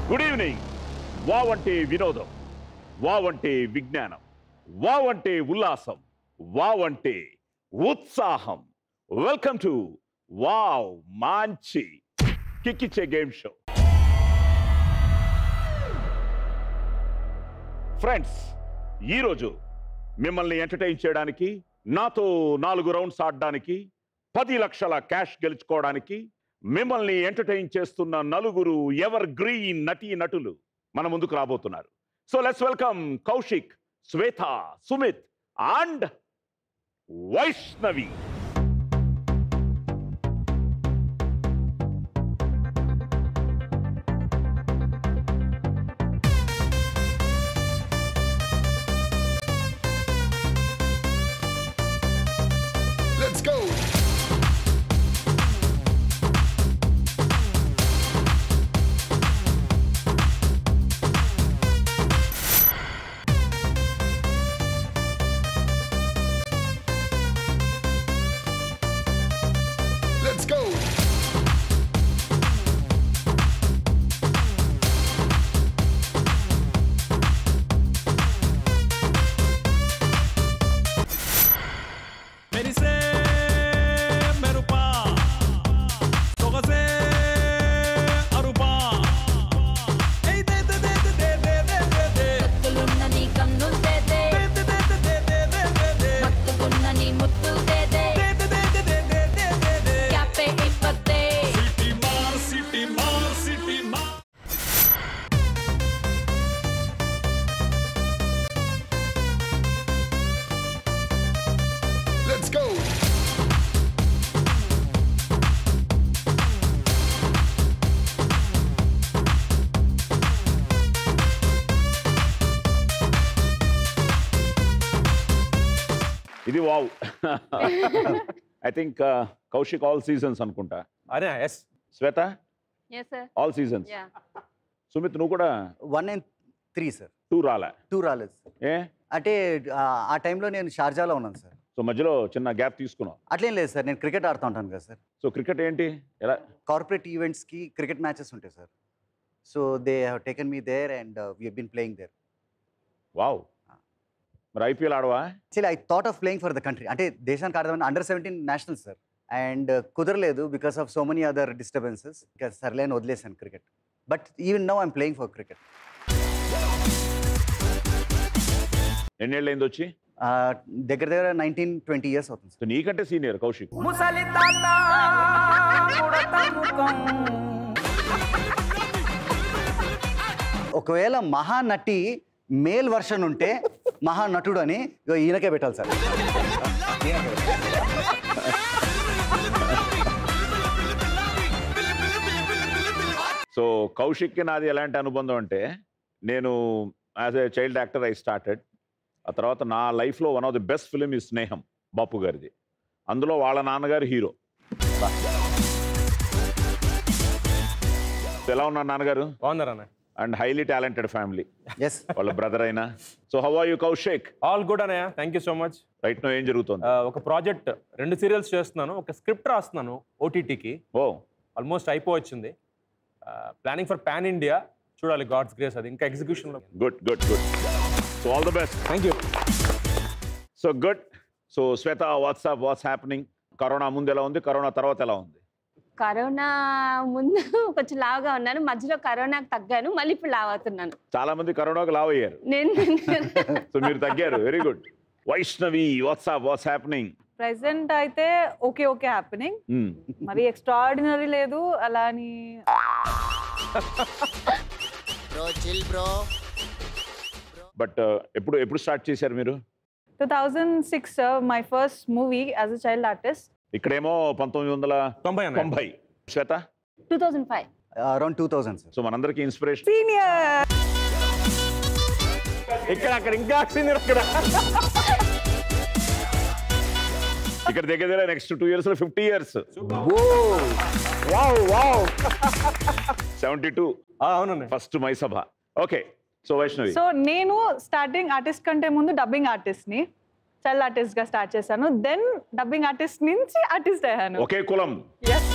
Good evening. Wow అంటే వినోదం, wow అంటే విజ్ఞానం, వావ్ అంటే ఉల్లాసం, వావ్ అంటే ఉత్సాహం. వెల్కమ్ టు వావ్ మంచి కిక్కిచ్చే గేమ్ షో. ఫ్రెండ్స్, ఈరోజు మిమ్మల్ని ఎంటర్టైన్ చేయడానికి, నాతో 4 రౌండ్స్ ఆడడానికి, 10 లక్షల క్యాష్ గెలుచుకోవడానికి మిమ్మల్ని ఎంటర్టైన్ చేస్తున్న 4 ఎవర్ గ్రీన్ నటీ నటులు మన ముందుకు రాబోతున్నారు. So let's welcome Kaushik, Shweta, Sumit and Vaishnavi. Let's go. Let's go. మెరిసే మెరుపా సొగసే అరుపా ఏయ్ దే దే దే దే దే దే దే దే కత్తులున్న నీ కన్నులు దే దే దే దే దే దే దే దే దే దే మత్తుకున్న నీ ముత్తులు దే దే దే దే దే దే దే దే దే దే క్యాపే ఇప్పతే సిటీ మార్ సిటీ మార్ సిటీ మార్. Let's go. ఇది wow. I think Kaushik all seasons అనుకుంటా. అరే ఎస్ శ్వేత yes sir all seasons. yeah Sumit నువ్వు కూడా 1 and 3 సార్. 2 రాలే. 2 రాలేదు సార్. ఏ అంటే ఆ టైంలో నేను షార్జాలో ఉన్నాను సార్. సో మధ్యలో చిన్న గ్యాప్ తీసుకున్నావు. అట్లేం లేదు సార్, నేను క్రికెట్ ఆడుతూ ఉంటాను కదా సార్. సో క్రికెట్ ఏంటి ఎలా? కార్పొరేట్ ఈవెంట్స్కి క్రికెట్ మ్యాచెస్ ఉంటాయి sir. So they have taken me there and we have been playing there. Wow. మరి ఐపీఎల్ ఆడవా? Actually I thought of playing for the country. అంటే దేశానికి ఆడదామని అండర్-17 నేషనల్ సార్. అండ్ కుదరలేదు because of so many other disturbances. ఇంకా సర్లేని వదిలేసాను cricket. But even now I'm playing for cricket. ఎన్నేళ్ళు అయింది వచ్చి? దగ్గర దగ్గర 19-20 ఇయర్స్ అవుతుంది సార్. సో నీకంటే సీనియర్ కౌశిక్. ముసలి తాత ముడత ముఖం. ఒకవేళ మహానటి మేల్ వర్షన్ ఉంటే మహానటుడు అని ఈయనకే పెట్టాలి సార్. సో కౌశిక్కి నాది ఎలాంటి అనుబంధం అంటే, నేను as a child actor I started. ఆ తర్వాత నా లైఫ్లో one of the best film ఈ స్నేహం, బాపు గారిది. అందులో వాళ్ళ నాన్నగారు హీరో. ఎలా ఉన్నారు నాన్నగారు? బాగున్నారన్న. And highly talented family. Yes. వాళ్ళ బ్రదర్ అయినా. So how are you Kaushik? All good అన్నయ్య, thank you so much. Right now ఏం జరుగుతుంది? ఒక ప్రాజెక్ట్ 2 సీరియల్స్ చేస్తున్నాను, ఒక స్క్రిప్ట్ రాస్తున్నాను ఓటీటీకి. ఓ ఆల్మోస్ట్ అయిపోవచ్చింది. Planning for pan India. చూడాలి గాడ్స్ గ్రేస్, అది ఇంకా ఎగ్జిక్యూషన్లో. Good good good. So all the best. Thank you. So good. So Shweta, what's happening? Corona ముందు ఎలా ఉంది, కరోనా తర్వాత ఎలా ఉంది? కరోనా ముందు కొంచెం లావుగా ఉన్నాను, మధ్యలో కరోనాకు తగ్గాను, మళ్ళీ ఇప్పుడు లావు అవుతున్నాను. చాలా మంది కరోనాకు లావ్ అయ్యారు. నేను సో మీరు తగ్గారు. Very good. Vaishnavi, what's happening? Present అయితే ఓకే హ్యాపెనింగ్. మరి ఎక్స్ట్రాడినరీ లేదు అలా అని. బట్ ఎప్పుడు స్టార్ట్ చేశారు మీరు? 2006 my first movie as a child artist. ఇక్కడేమో 1990. Shweta 2005 around 2000 sir. సో మనందరికి ఇన్స్పిరేషన్. సీనియర్. అక్కడ ఇంకా సీనియర్. ఇక్కడ దగ్గర నెక్స్ట్ 2 years 50 years. 72. అవునండి. First my Sabha. Okay. So Vaishnavi. So నేను స్టార్టింగ్ ఆర్టిస్ట్ కంటే ముందు డబ్బింగ్ ఆర్టిస్ట్ ని, చైల్డ్ ఆర్టిస్ట్ గా స్టార్ట్ చేశాను. దెన్ డబ్బింగ్ ఆర్టిస్ట్ నుంచి ఆర్టిస్ట్ అయ్యాను. ఒకే కులం. Yes.